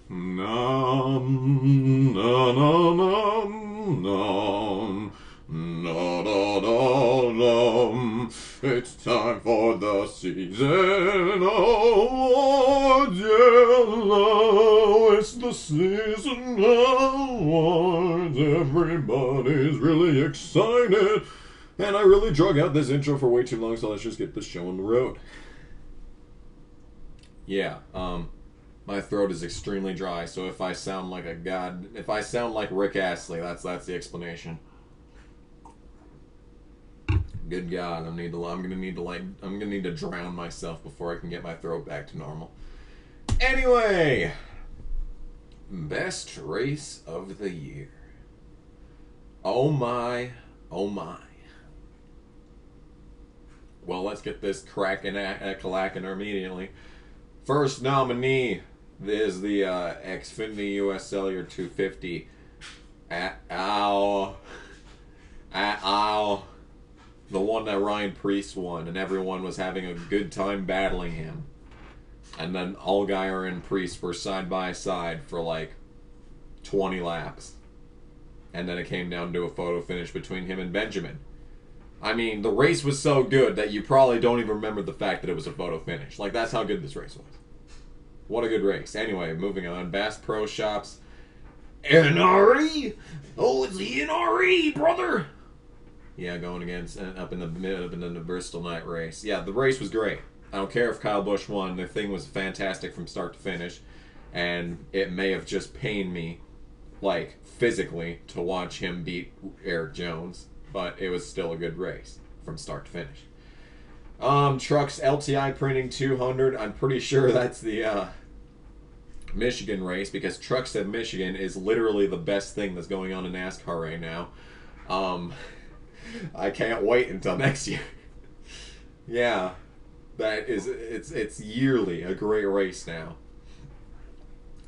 Nom, nom, nom, nom, nom, nom, nom, nom. It's time for the season awards, yellow. It's the season awards. Everybody's really excited. And I really drug out this intro for way too long, so let's just get the show on the road. Yeah, my throat is extremely dry, so if I sound like if I sound like Rick Astley, that's the explanation. Good God, I'm gonna need to drown myself before I can get my throat back to normal. Anyway, best race of the year. Oh my, oh my. Well, let's get this cracking clacking immediately. First nominee is the Xfinity US Cellular 250. The one that Ryan Preece won, and everyone was having a good time battling him. And then Allgaier and Preece were side by side for like 20 laps. And then it came down to a photo finish between him and Benjamin. I mean, the race was so good that you probably don't even remember the fact that it was a photo finish. Like, that's how good this race was. What a good race. Anyway, moving on. Bass Pro Shops. NRE! Oh, it's the NRE, brother! Yeah, going against, up in the Bristol night race. Yeah, the race was great. I don't care if Kyle Busch won. The thing was fantastic from start to finish. And it may have just pained me, like, physically, to watch him beat Eric Jones. But it was still a good race from start to finish. Trucks LTI Printing 200. I'm pretty sure that's the Michigan race, because Trucks at Michigan is literally the best thing that's going on in NASCAR right now. I can't wait until next year. Yeah, it's yearly a great race now,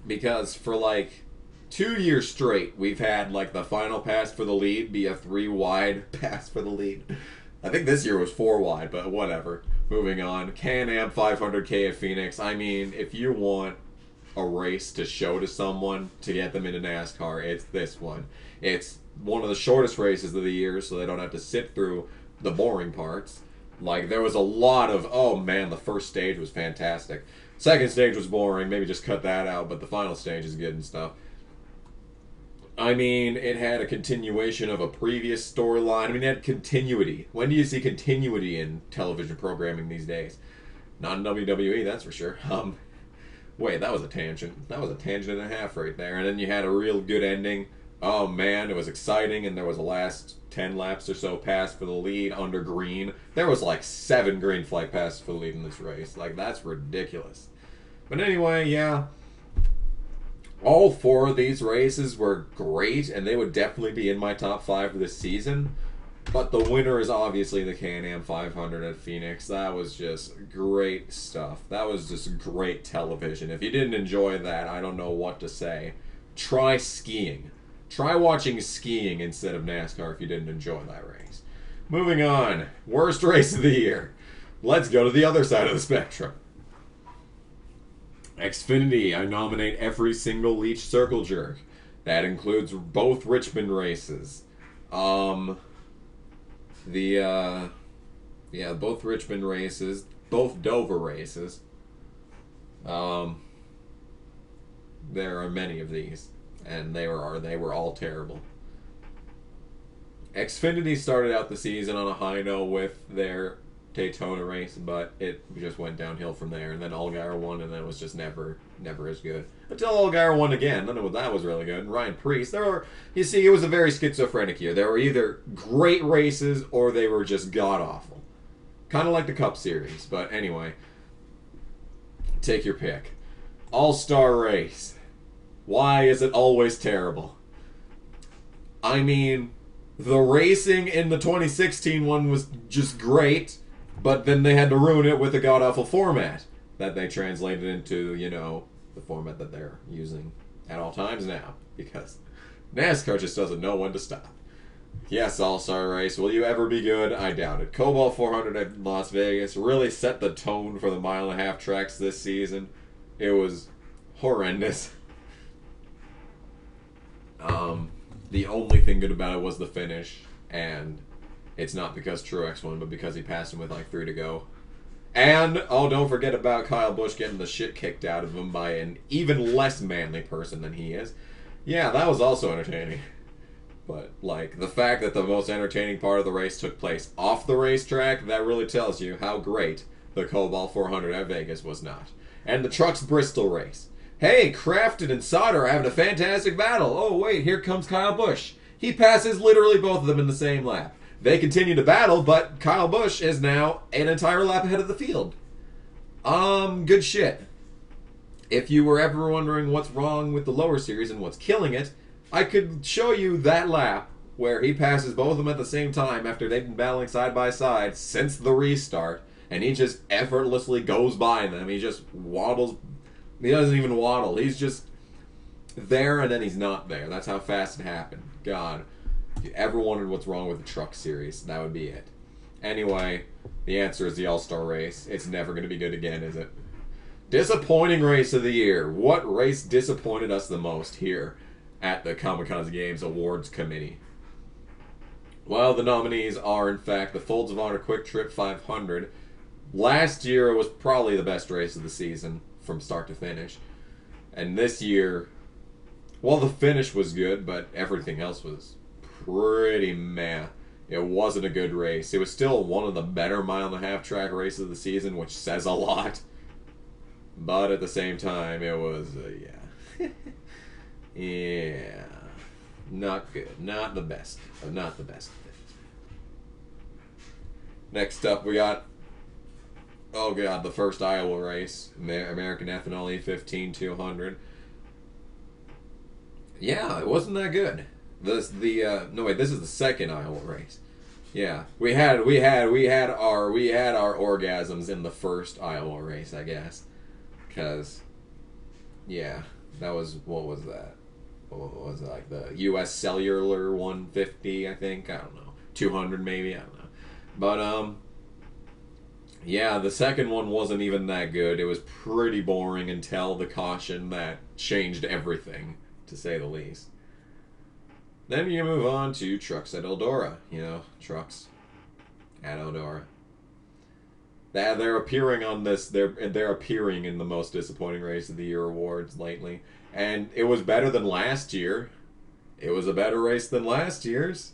because for like 2 years straight, we've had like the final pass for the lead be a 3 wide pass for the lead. I think this year was 4 wide, but whatever. Moving on. Can-Am 500K at Phoenix. I mean, if you want a race to show to someone to get them into NASCAR, it's this one. It's one of the shortest races of the year, so they don't have to sit through the boring parts. Like, there was a lot of, oh man, the first stage was fantastic. Second stage was boring, maybe just cut that out, but the final stage is good and stuff. I mean, it had a continuation of a previous storyline. I mean, it had continuity. When do you see continuity in television programming these days? Not in WWE, that's for sure. Wait, that was a tangent. That was a tangent and a half right there. And then you had a real good ending. Oh man, it was exciting, and there was a last 10 laps or so pass for the lead under green. There was like 7 green flag passes for the lead in this race. Like, that's ridiculous. But anyway, yeah. All 4 of these races were great, and they would definitely be in my top 5 for this season. But the winner is obviously the Can-Am 500 at Phoenix. That was just great stuff. That was just great television. If you didn't enjoy that, I don't know what to say. Try skiing. Try watching skiing instead of NASCAR if you didn't enjoy that race. Moving on. Worst race of the year. Let's go to the other side of the spectrum. Xfinity, I nominate every single Leech Circle Jerk. That includes both Richmond races. Both Richmond races, both Dover races. There are many of these, and they were all terrible. Xfinity started out the season on a high note with their Daytona race, but it just went downhill from there. And then Allgaier won, and then it was just never as good until Allgaier won again. Then that was really good. And Ryan Preece, you see, it was a very schizophrenic year. There were either great races or they were just god awful, kind of like the Cup Series. But anyway, take your pick. AllStar Race. Why is it always terrible? I mean, the racing in the 2016 one was just great. But then they had to ruin it with a god-awful format that they translated into, the format that they're using at all times now. Because NASCAR just doesn't know when to stop. Yes, All-Star Race. Will you ever be good? I doubt it. Cobalt 400 at Las Vegas really set the tone for the mile-and-a-half tracks this season. It was horrendous. The only thing good about it was the finish, and it's not because Truex won, but because he passed him with like 3 to go. And, oh, don't forget about Kyle Busch getting the shit kicked out of him by an even less manly person than he is. Yeah, that was also entertaining. But, like, the fact that the most entertaining part of the race took place off the racetrack, that really tells you how great the Cobalt 400 at Vegas was not. And the Trucks Bristol race. Hey, Crafton and Sauter are having a fantastic battle. Oh, wait, here comes Kyle Busch. He passes literally both of them in the same lap. They continue to battle, but Kyle Busch is now an entire lap ahead of the field. Good shit. If you were ever wondering what's wrong with the lower series and what's killing it, I could show you that lap where he passes both of them at the same time after they've been battling side by side since the restart, and he just effortlessly goes by them. He just waddles. He doesn't even waddle. He's just there and then he's not there. That's how fast it happened. God. If you ever wondered what's wrong with the Truck Series, that would be it. Anyway, the answer is the All-Star Race. It's never going to be good again, is it? Disappointing race of the year. What race disappointed us the most here at the Kamikaze Games Awards Committee? Well, the nominees are, in fact, the Folds of Honor Quick Trip 500. Last year was probably the best race of the season from start to finish. And this year, well, the finish was good, but everything else was pretty meh. It wasn't a good race. It was still one of the better mile-and-a-half track races of the season, which says a lot. But at the same time, it was, yeah. Yeah. Not good. Not the best. Not the best. Next up, we got, oh god, the first Iowa race. American Ethanol E15 200. Yeah, it wasn't that good. No wait, this is the second Iowa race. Yeah, we had our orgasms in the first Iowa race, I guess, because yeah, that was, what was that? What was it, like the U.S. Cellular 150? I think, I don't know, 200 maybe, I don't know, but yeah, the second one wasn't even that good. It was pretty boring until the caution that changed everything, to say the least. Then you move on to Trucks at Eldora. You know, Trucks at Eldora. They're appearing on this. They're appearing in the most disappointing race of the year awards lately, and it was better than last year. It was a better race than last year's.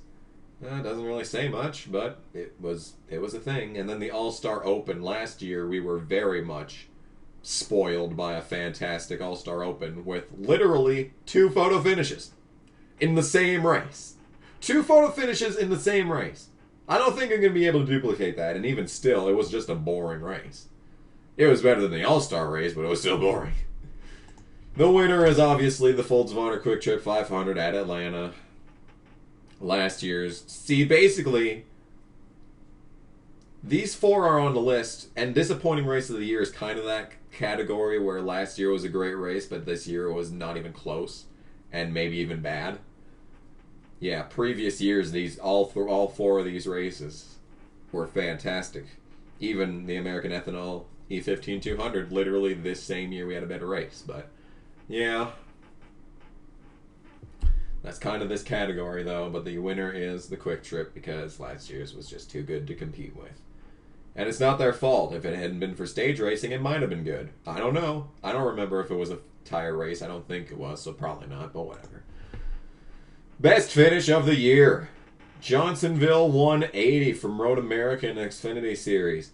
Doesn't really say much, but it was a thing. And then the All-Star Open last year, we were very much spoiled by a fantastic All-Star Open with literally 2 photo finishes in the same race. 2 photo finishes in the same race. I don't think I'm going to be able to duplicate that, and even still, it was just a boring race. It was better than the All-Star race, but it was still boring. The winner is obviously the Folds of Honor Quick Trip 500 at Atlanta. Last year's. See, basically, these 4 are on the list, and disappointing race of the year is kind of that category where last year was a great race, but this year was not even close, and maybe even bad. Yeah, previous years, all 4 of these races were fantastic. Even the American Ethanol E15 200, literally this same year we had a better race, but yeah. That's kind of this category, though, but the winner is the Quick Trip because last year's was just too good to compete with. And it's not their fault. If it hadn't been for stage racing, it might have been good. I don't know. I don't remember if it was a tire race. I don't think it was, so probably not, but whatever. Best finish of the year. Johnsonville 180 from Road America and Xfinity Series.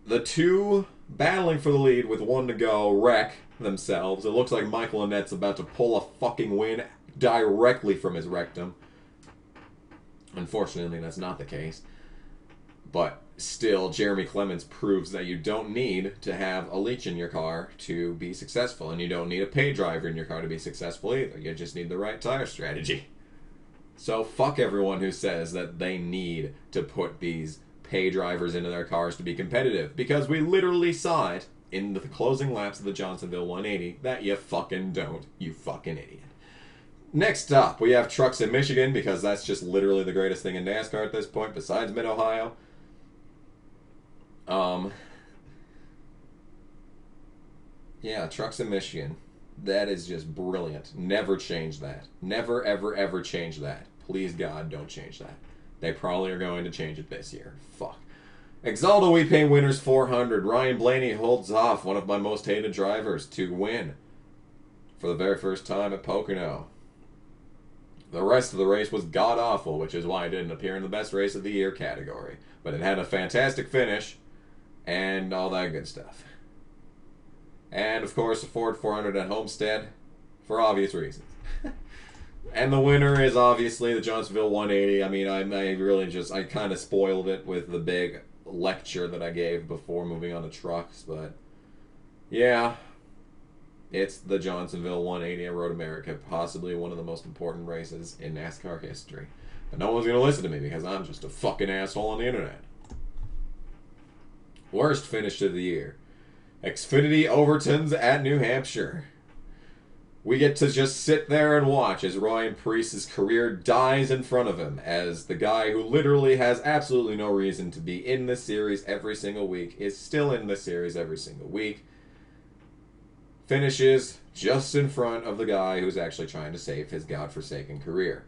The 2 battling for the lead with 1 to go wreck themselves. It looks like Michael Annette's about to pull a fucking win directly from his rectum. Unfortunately, that's not the case. But still, Jeremy Clements proves that you don't need to have a leech in your car to be successful, and you don't need a pay driver in your car to be successful either. You just need the right tire strategy. So fuck everyone who says that they need to put these pay drivers into their cars to be competitive, because we literally saw it in the closing laps of the Johnsonville 180 that you fucking don't, you fucking idiot. Next up, we have Trucks in Michigan, because that's just literally the greatest thing in NASCAR at this point, besides Mid-Ohio. Yeah, Trucks in Michigan. That is just brilliant. Never change that. Never, ever, ever change that. Please, God, don't change that. They probably are going to change it this year. Fuck. Exalta We Pay winners 400. Ryan Blaney holds off one of my most hated drivers to win for the very first time at Pocono. The rest of the race was god-awful, which is why it didn't appear in the best race of the year category. But it had a fantastic finish and all that good stuff. And, of course, a Ford 400 at Homestead for obvious reasons. And the winner is obviously the Johnsonville 180. I mean, I kind of spoiled it with the big lecture that I gave before moving on to trucks, but yeah, it's the Johnsonville 180 at Road America, possibly one of the most important races in NASCAR history. But no one's going to listen to me because I'm just a fucking asshole on the internet. Worst finish of the year. Xfinity Overtons at New Hampshire. We get to just sit there and watch as Ryan Preece's career dies in front of him, as the guy who literally has absolutely no reason to be in this series every single week is still in this series every single week. Finishes just in front of the guy who's actually trying to save his godforsaken career.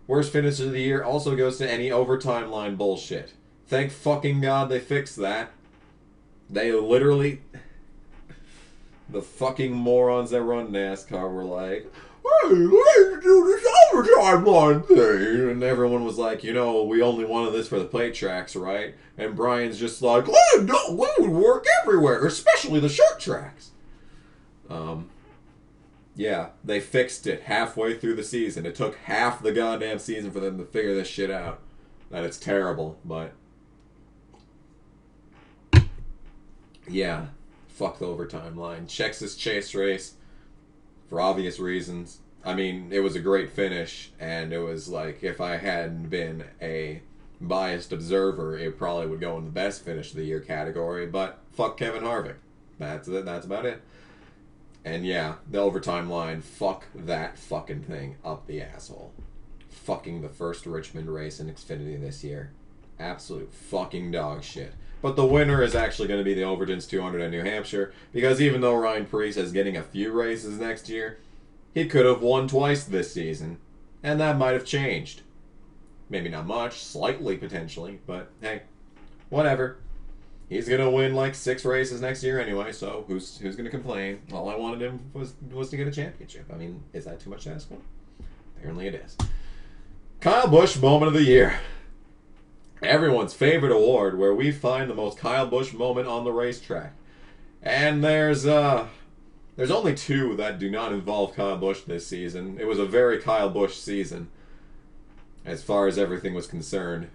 Worst finish of the year also goes to any overtime line bullshit. Thank fucking God they fixed that. They literally... The fucking morons that run NASCAR were like, hey, let's do this overtime line thing. And everyone was like, you know, we only wanted this for the plate tracks, right? And Brian's just like, oh, no, we would work everywhere, especially the short tracks. Yeah, they fixed it halfway through the season. It took half the goddamn season for them to figure this shit out. That it's terrible, but... Yeah. Fuck the overtime line. Texas chase race for obvious reasons. I mean, it was a great finish, and it was like, if I hadn't been a biased observer, it probably would go in the best finish of the year category, but fuck Kevin Harvick. That's it. That's about it. And yeah, the overtime line, fuck that fucking thing up the asshole. Fucking the first Richmond race in Xfinity this year. Absolute fucking dog shit. But the winner is actually going to be the Overtons 200 at New Hampshire, because even though Ryan Preece is getting a few races next year, he could have won twice this season, and that might have changed. Maybe not much, slightly potentially, but hey, whatever. He's going to win like 6 races next year anyway, so who's going to complain? All I wanted him was to get a championship. I mean, is that too much to ask for? Apparently it is. Kyle Busch Moment of the Year. Everyone's favorite award, where we find the most Kyle Busch moment on the racetrack. And there's only 2 that do not involve Kyle Busch this season. It was a very Kyle Busch season, as far as everything was concerned.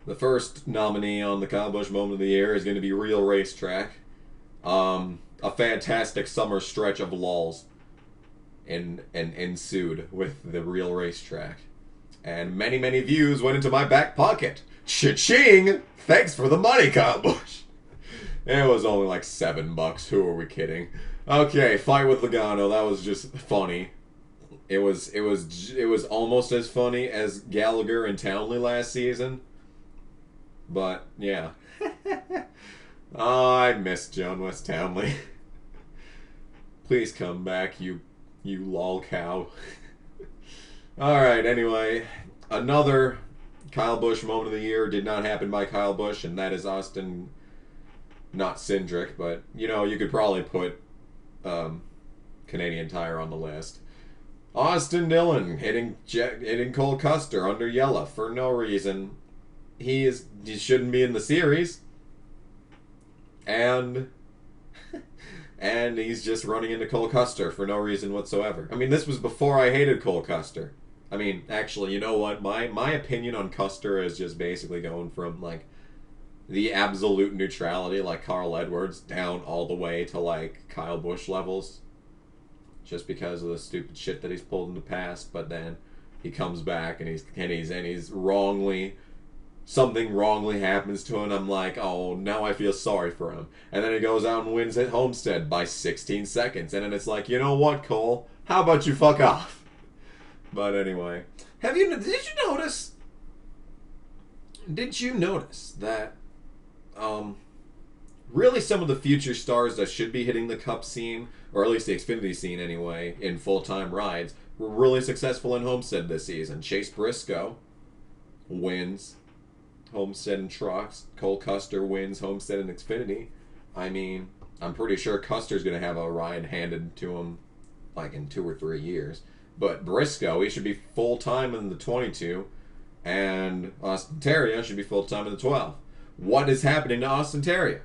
The first nominee on the Kyle Busch Moment of the Year is going to be Real Racetrack. A fantastic summer stretch of lulls ensued with the Real Racetrack. And many, many views went into my back pocket. Cha-ching! Thanks for the money, Kyle Busch. It was only like $7. Who are we kidding? Okay, fight with Logano. That was just funny. It was almost as funny as Gallagher and Townley last season. But yeah. Oh, I miss John West Townley. Please come back, you lol cow. Alright, anyway, another Kyle Busch Moment of the Year did not happen by Kyle Busch, and that is Austin, not Cindric, but, you know, you could probably put Canadian Tire on the list. Austin Dillon hitting Cole Custer under yellow for no reason. He shouldn't be in the series. And he's just running into Cole Custer for no reason whatsoever. I mean, this was before I hated Cole Custer. I mean, actually, you know what? My opinion on Custer is just basically going from, like, the absolute neutrality, like Carl Edwards, down all the way to, like, Kyle Busch levels. Just because of the stupid shit that he's pulled in the past. But then he comes back and he's wrongly... Something wrongly happens to him, and I'm like, oh, now I feel sorry for him. And then he goes out and wins at Homestead by 16 seconds. And then it's like, you know what, Cole? How about you fuck off? But anyway. Did you notice that, really some of the future stars that should be hitting the Cup scene, or at least the Xfinity scene anyway, in full-time rides, were really successful in Homestead this season. Chase Briscoe wins Homestead and Trucks. Cole Custer wins Homestead and Xfinity. I mean, I'm pretty sure Custer's going to have a ride handed to him like in 2 or 3 years. But Briscoe, he should be full-time in the 22, and Austin Terrio should be full-time in the 12. What is happening to Austin Terrio?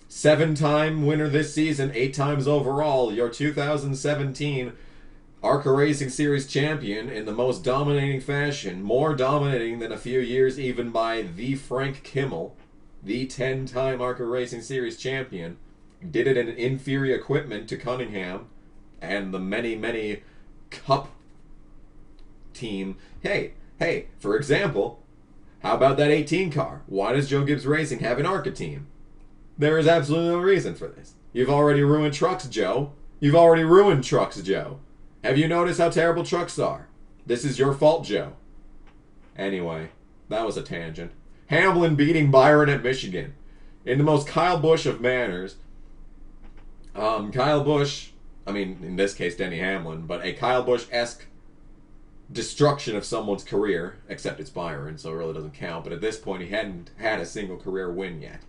7-time winner this season, 8 times overall, your 2017 ARCA Racing Series champion in the most dominating fashion, more dominating than a few years even by the Frank Kimmel, the 10-time ARCA Racing Series champion, did it in inferior equipment to Cunningham and the many, many Cup team. Hey, for example, how about that 18 car? Why does Joe Gibbs Racing have an ARCA team? There is absolutely no reason for this. You've already ruined Trucks, Joe. You've already ruined Trucks, Joe. Have you noticed how terrible trucks are? This is your fault, Joe. Anyway, that was a tangent. Hamlin beating Byron at Michigan. In the most Kyle Busch of manners. Kyle Busch, I mean, in this case, Denny Hamlin, but a Kyle Busch-esque destruction of someone's career, except it's Byron, so it really doesn't count. But at this point, he hadn't had a single career win yet.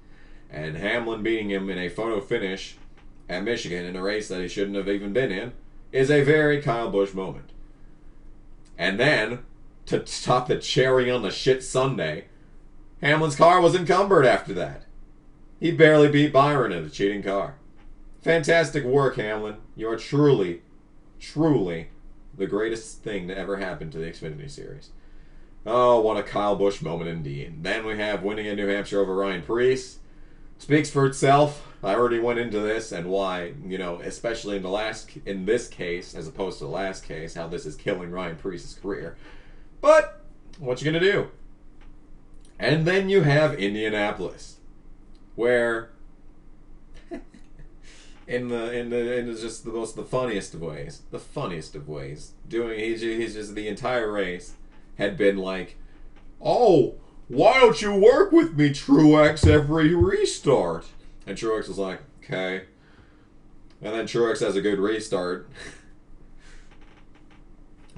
And Hamlin beating him in a photo finish at Michigan in a race that he shouldn't have even been in is a very Kyle Busch moment. And then, to top the cherry on the shit sundae, Hamlin's car was encumbered after that. He barely beat Byron in a cheating car. Fantastic work, Hamlin. You are truly, truly the greatest thing to ever happen to the Xfinity Series. Oh, what a Kyle Busch moment indeed. Then we have winning in New Hampshire over Ryan Preece. Speaks for itself. I already went into this and why, especially in this case, as opposed to the last case, how this is killing Ryan Preece's career. But what you gonna do? And then you have Indianapolis, where in just the funniest of ways, he's just the entire race had been like, oh, why don't you work with me, Truex, every restart? And Truex was like, okay. And then Truex has a good restart.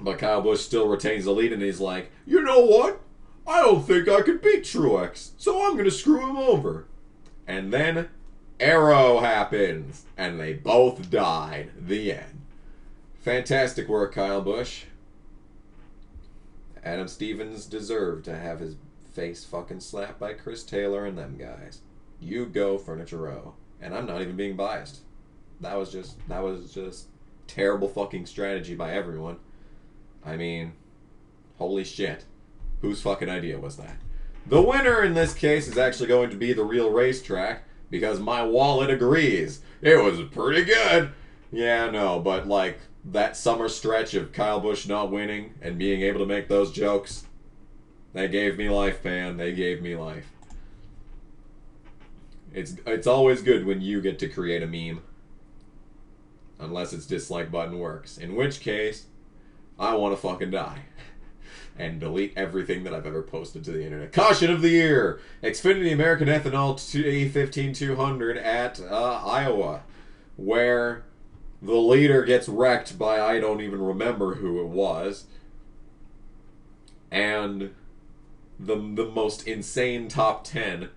But Kyle Busch still retains the lead, and he's like, you know what? I don't think I can beat Truex, so I'm going to screw him over. And then Arrow happens, and they both died. The end. Fantastic work, Kyle Busch. Adam Stevens deserved to have his face fucking slapped by Chris Taylor and them guys. You go, Furniture Row. And I'm not even being biased. That was just terrible fucking strategy by everyone. I mean, holy shit. Whose fucking idea was that? The winner in this case is actually going to be the real racetrack, because my wallet agrees. It was pretty good. Yeah, no, but like that summer stretch of Kyle Busch not winning and being able to make those jokes, they gave me life, man. They gave me life. It's always good when you get to create a meme. Unless its dislike button works. In which case, I want to fucking die. And delete everything that I've ever posted to the internet. Caution of the year! Xfinity American Ethanol A15200 at Iowa. Where the leader gets wrecked by I don't even remember who it was. And the most insane top 10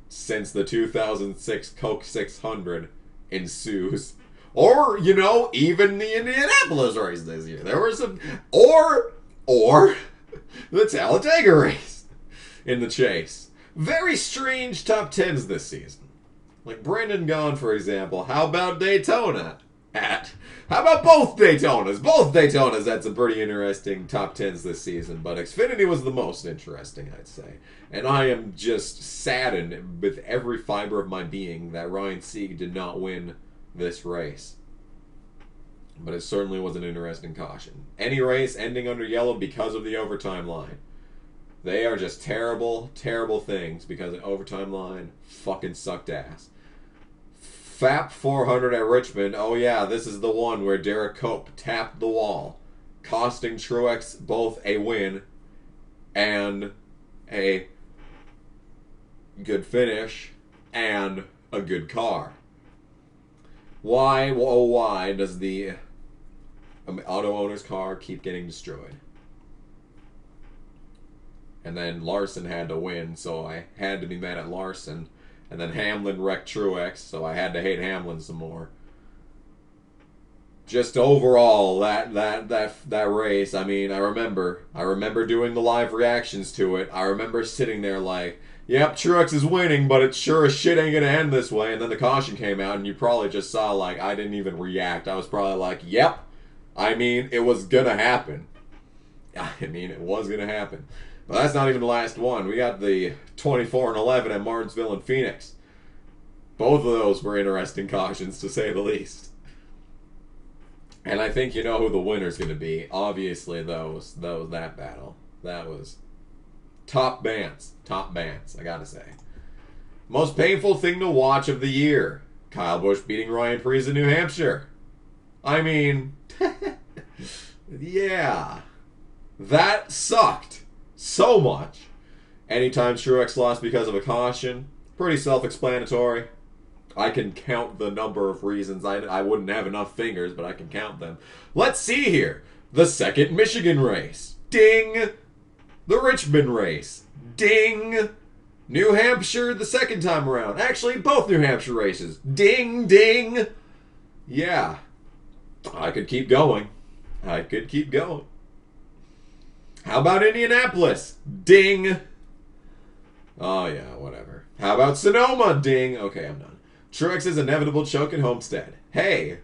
since the 2006 Coke 600 ensues. Or, even the Indianapolis race this year. There were some... Or the Talladega race in the chase. Very strange top 10s this season. Like Brandon Gaughan, for example. How about Daytona? How about both Daytonas? Both Daytonas had some pretty interesting top 10s this season, but Xfinity was the most interesting, I'd say. And I am just saddened with every fiber of my being that Ryan Sieg did not win this race. But it certainly was an interesting caution. Any race ending under yellow because of the overtime line. They are just terrible, terrible things because the overtime line fucking sucked ass. FAP 400 at Richmond. Oh yeah, this is the one where Derek Cope tapped the wall, costing Truex both a win and a good finish and a good car. Why, oh why, does the auto owner's car keep getting destroyed? And then Larson had to win, so I had to be mad at Larson. And then Hamlin wrecked Truex, so I had to hate Hamlin some more. Just overall, that race, I mean, I remember doing the live reactions to it. I remember sitting there like, yep, Truex is winning, but it sure as shit ain't gonna end this way. And then the caution came out, and you probably just saw, like, I didn't even react. I was probably like, yep. I mean, it was gonna happen. It was gonna happen. But that's not even the last one. We got the 24 and 11 at Martinsville and Phoenix. Both of those were interesting cautions, to say the least. And I think you know who the winner's going to be. Obviously, that battle. That was top bands. Top bands, I gotta say. Most painful thing to watch of the year. Kyle Busch beating Ryan Preece in New Hampshire. I mean, yeah. That sucked so much. Anytime Truex lost because of a caution, pretty self-explanatory. I can count the number of reasons. I wouldn't have enough fingers, but I can count them. Let's see here. The second Michigan race. Ding. The Richmond race. Ding. New Hampshire the second time around. Actually, both New Hampshire races. Ding, ding. Yeah. I could keep going. I could keep going. How about Indianapolis? Ding. Oh, yeah, whatever. How about Sonoma? Ding. Okay, I'm done. Truex's inevitable choke at Homestead. Hey,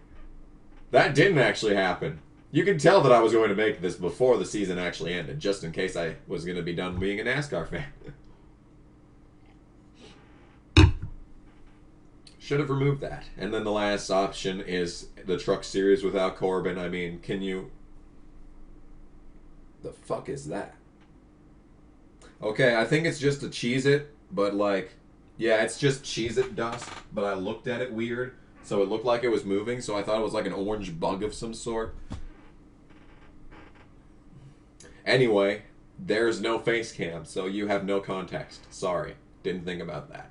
that didn't actually happen. You can tell that I was going to make this before the season actually ended, just in case I was going to be done being a NASCAR fan. Should have removed that. And then the last option is the Truck Series without Corbin. I mean, can you... The fuck is that? Okay, I think it's just a Cheez-It, but like... Yeah, it's just Cheez-It dust, but I looked at it weird, so it looked like it was moving, so I thought it was like an orange bug of some sort. Anyway, there's no face cam, so you have no context. Sorry, didn't think about that.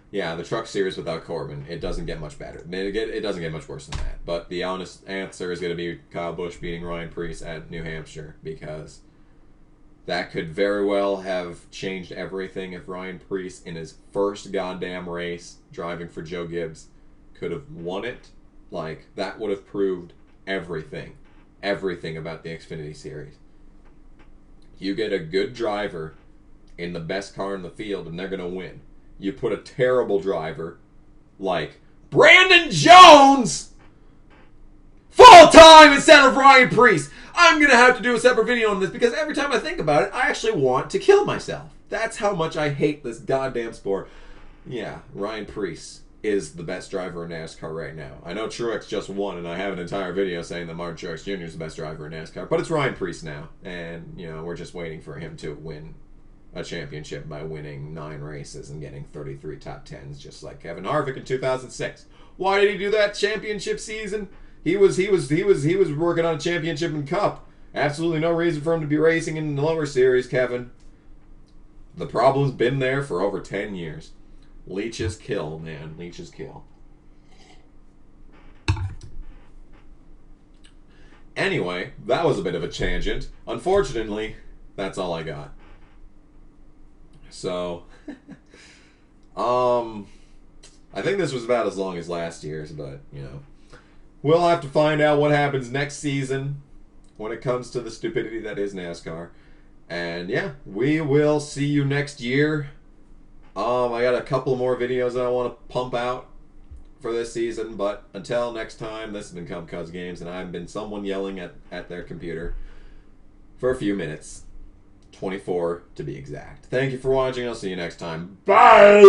Yeah, the Truck Series without Corbin, it doesn't get much better. It doesn't get much worse than that, but the honest answer is going to be Kyle Busch beating Ryan Preece at New Hampshire, because... that could very well have changed everything if Ryan Preece, in his first goddamn race, driving for Joe Gibbs, could have won it. Like, that would have proved everything. Everything about the Xfinity Series. You get a good driver in the best car in the field, and they're going to win. You put a terrible driver, like Brandon Jones, full-time instead of Ryan Preece. I'm going to have to do a separate video on this because every time I think about it, I actually want to kill myself. That's how much I hate this goddamn sport. Yeah, Ryan Preece is the best driver in NASCAR right now. I know Truex just won, and I have an entire video saying that Martin Truex Jr. is the best driver in NASCAR, but it's Ryan Preece now, and, you know, we're just waiting for him to win a championship by winning 9 races and getting 33 top 10s, just like Kevin Harvick in 2006. Why did he do that championship season? He was working on a championship and cup. Absolutely no reason for him to be racing in the lower series, Kevin. The problem's been there for over 10 years. Leeches kill, man. Leeches kill. Anyway, that was a bit of a tangent. Unfortunately, that's all I got. So, I think this was about as long as last year's, but, you know. We'll have to find out what happens next season when it comes to the stupidity that is NASCAR. And yeah, we will see you next year. I got a couple more videos that I want to pump out for this season, but until next time, this has been Come Cuz Games, and I've been someone yelling at their computer for a few minutes. 24 to be exact. Thank you for watching. I'll see you next time. Bye!